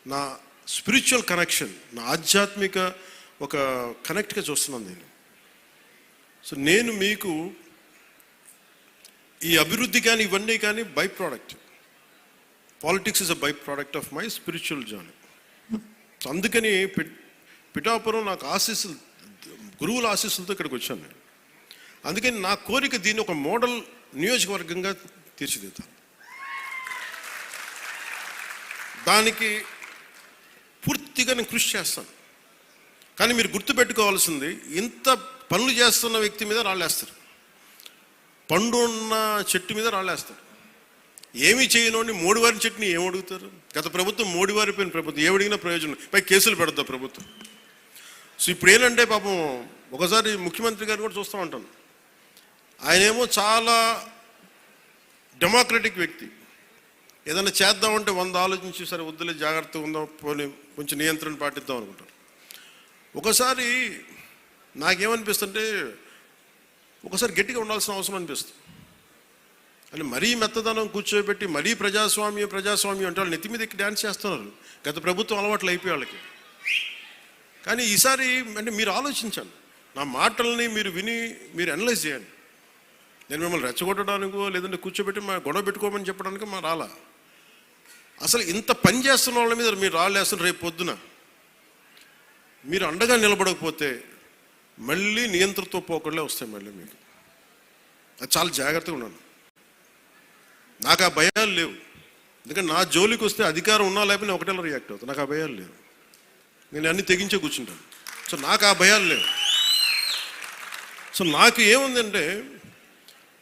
నా spiritual connection, నా ఆధ్యాత్మిక ఒక కనెక్ట్గా చూస్తున్నాను నేను. సో నేను మీకు ఈ అభివృద్ధి కానీ ఇవన్నీ కానీ by product. Politics is a by product of my spiritual journey. So అందుకని పిఠాపురం నాకు ఆశీస్సులు, గురువుల ఆశీస్సులతో ఇక్కడికి వచ్చాను నేను. అందుకని నా కోరిక దీన్ని ఒక మోడల్ నియోజకవర్గంగా తీర్చిదిద్దాను. దానికి పూర్తిగా నేను కృషి చేస్తాను. కానీ మీరు గుర్తుపెట్టుకోవాల్సింది, ఇంత పనులు చేస్తున్న వ్యక్తి మీద రాళ్ళేస్తారు, పండు ఉన్న చెట్టు మీద రాళ్ళేస్తారు. ఏమీ చేయనోడిని మోడివారి చెట్టుని ఏం అడుగుతారు? గత ప్రభుత్వం మోడివారిపోయిన ప్రభుత్వం, ఏమడిగినా ప్రయోజనం, పై కేసులు పెడతా ప్రభుత్వం. సో ఇప్పుడు ఏంటంటే పాపం ఒకసారి ముఖ్యమంత్రి గారు కూడా చూస్తూ ఉంటాను, ఆయనేమో చాలా డెమోక్రటిక్ వ్యక్తి. ఏదైనా చేద్దామంటే 100 ఆలోచించి సరే వద్దులే జాగ్రత్తగా ఉందాం, పోనీ కొంచెం నియంత్రణ పాటిద్దాం అనుకుంటారు. ఒకసారి నాకేమనిపిస్తుంటే ఒకసారి గట్టిగా ఉండాల్సిన అవసరం అనిపిస్తుంది. అంటే మరీ మెత్తదనం కూర్చోబెట్టి మరీ ప్రజాస్వామ్యం అంటే వాళ్ళు నెత్తి మీద ఎక్కి డ్యాన్స్ చేస్తున్నారు. గత ప్రభుత్వం అలవాట్లు అయిపోయి వాళ్ళకి. కానీ ఈసారి అంటే మీరు ఆలోచించండి, నా మాటల్ని మీరు విని మీరు అనలైజ్ చేయండి. నేను మిమ్మల్ని రెచ్చగొట్టడానికో లేదంటే కూర్చోబెట్టి మా గొడవ పెట్టుకోమని చెప్పడానికి మా రాలా. అసలు ఇంత పని చేస్తున్న వాళ్ళ మీద మీరు రాళ్ళేస్తున్నారు. రేపు పొద్దున మీరు అండగా నిలబడకపోతే మళ్ళీ నియంత్రణతో పోకడలే వస్తాయి మళ్ళీ మీకు. అది చాలా జాగ్రత్తగా ఉన్నాను. నాకు ఆ భయాలు లేవు. ఎందుకంటే నా జోలికి వస్తే అధికారం ఉన్నా లేకపోతే ఒకటే రియాక్ట్ అవుతాను. నాకు ఆ భయాలు లేవు. నేను అన్ని తెగించే కూర్చుంటాను. సో నాకు ఆ భయాలు లేవు. సో నాకు ఏముందంటే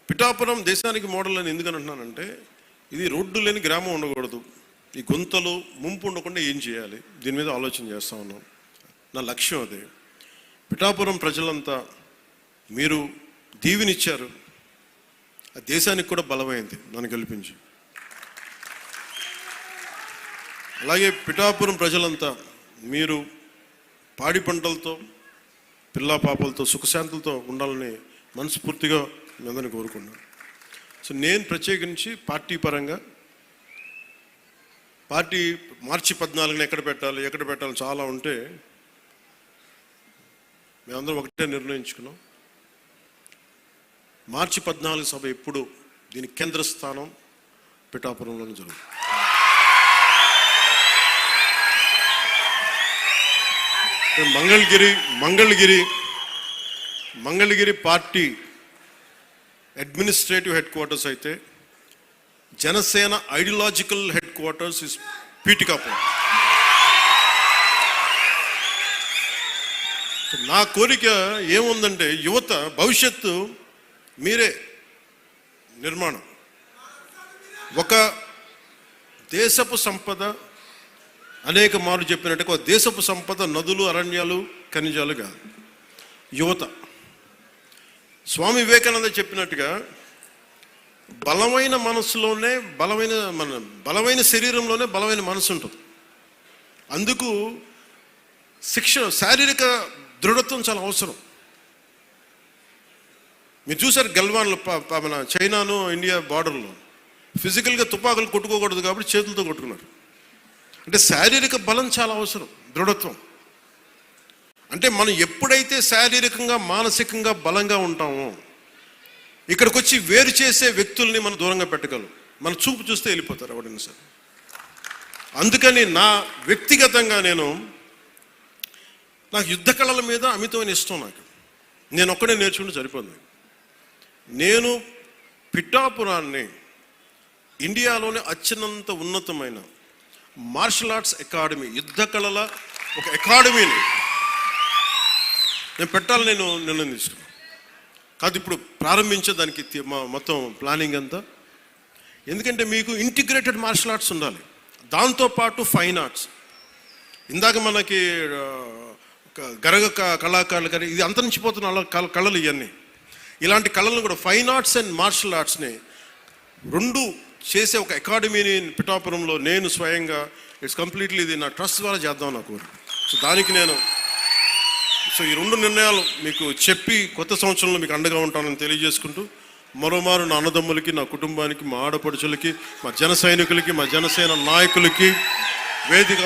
పిఠాపురం దేశానికి మోడల్ అని ఎందుకని అంటున్నానంటే, ఇది రోడ్డు లేని గ్రామం ఉండకూడదు, ఈ గుంతలు ముంపు ఉండకుండా ఏం చేయాలి, దీని మీద ఆలోచన చేస్తా ఉన్నాం. నా లక్ష్యం అదే. పిఠాపురం ప్రజలంతా మీరు దీవెనిచ్చారు, ఆ దేశానికి కూడా బలమైంది నన్ను గెలిపించి. అలాగే పిఠాపురం ప్రజలంతా మీరు పాడి పంటలతో పిల్లా పాపలతో సుఖశాంతులతో ఉండాలని మనస్ఫూర్తిగా మీ అందరినీ కోరుకున్నాను. సో నేను ప్రత్యేకించి పార్టీ పరంగా పార్టీ మార్చి 14న ఎక్కడ పెట్టాలి చాలా ఉంటే మేమందరం ఒకటే నిర్ణయించుకున్నాం. మార్చి 14 సభ ఎప్పుడు దీని కేంద్ర స్థానం పిఠాపురంలోనే జరుగుతుంది. Mangalagiri party administrative headquarters అయితే Janasena ideological headquarters is Pithapuram. నా కోరిక ఏముందంటే, యువత భవిష్యత్తు మీరే నిర్మాణం. ఒక దేశపు సంపద అనేక మార్లు చెప్పినట్టుగా ఒక దేశపు సంపద నదులు, అరణ్యాలు, ఖనిజాలు కాదు, యువత. స్వామి వివేకానంద చెప్పినట్టుగా బలమైన మనసులోనే బలమైన శరీరంలోనే బలమైన మనసు ఉంటుంది. అందుకు శారీరక దృఢత్వం చాలా అవసరం. మీరు చూసారు గల్వాన్లో మన చైనాను ఇండియా బార్డర్లో ఫిజికల్గా తుపాకులు కొట్టుకోకూడదు కాబట్టి చేతులతో కొట్టుకున్నారు. అంటే శారీరక బలం చాలా అవసరం, దృఢత్వం. అంటే మనం ఎప్పుడైతే శారీరకంగా మానసికంగా బలంగా ఉంటామో ఇక్కడికి వచ్చి వేరు చేసే వ్యక్తుల్ని మనం దూరంగా పెట్టగలం. మన చూపు చూస్తే వెళ్ళిపోతారు ఎవరైనా సరే. అందుకని నా వ్యక్తిగతంగా నాకు యుద్ధ కళల మీద అమితమైన ఇష్టం. నేను ఒక్కడే నేర్చుకుంటే సరిపోదు. నేను పిఠాపురాన్ని ఇండియాలోనే అత్యున్నత ఉన్నతమైన మార్షల్ ఆర్ట్స్ అకాడమీ, యుద్ధ కళల ఒక అకాడమీని నేను పెట్టాలని నేను నిర్ణయం తీసుకున్నాను. కాదు ఇప్పుడు ప్రారంభించే దానికి మొత్తం ప్లానింగ్ అంతా. ఎందుకంటే మీకు ఇంటిగ్రేటెడ్ మార్షల్ ఆర్ట్స్ ఉండాలి, దాంతోపాటు ఫైన్ ఆర్ట్స్. ఇందాక మనకి గరగ కళాకారులు కానీ ఇది అంతరించిపోతున్న కళలు ఇవన్నీ. ఇలాంటి కళలను కూడా ఫైన్ ఆర్ట్స్ అండ్ మార్షల్ ఆర్ట్స్ని రెండు చేసే ఒక అకాడమీని పిఠాపురంలో నేను స్వయంగా ఇట్స్ కంప్లీట్లీ ఇది నా ట్రస్ట్ ద్వారా చేద్దాం నా కోరిక. సో దానికి సో ఈ రెండు నిర్ణయాలు మీకు చెప్పి కొత్త సంవత్సరంలో మీకు అండగా ఉంటానని తెలియజేసుకుంటూ, మరోమారు నా అన్నదమ్ములకి, నా కుటుంబానికి, మా ఆడపడుచులకి, మా జన సైనికులకి, మా జనసేన నాయకులకి వేదిక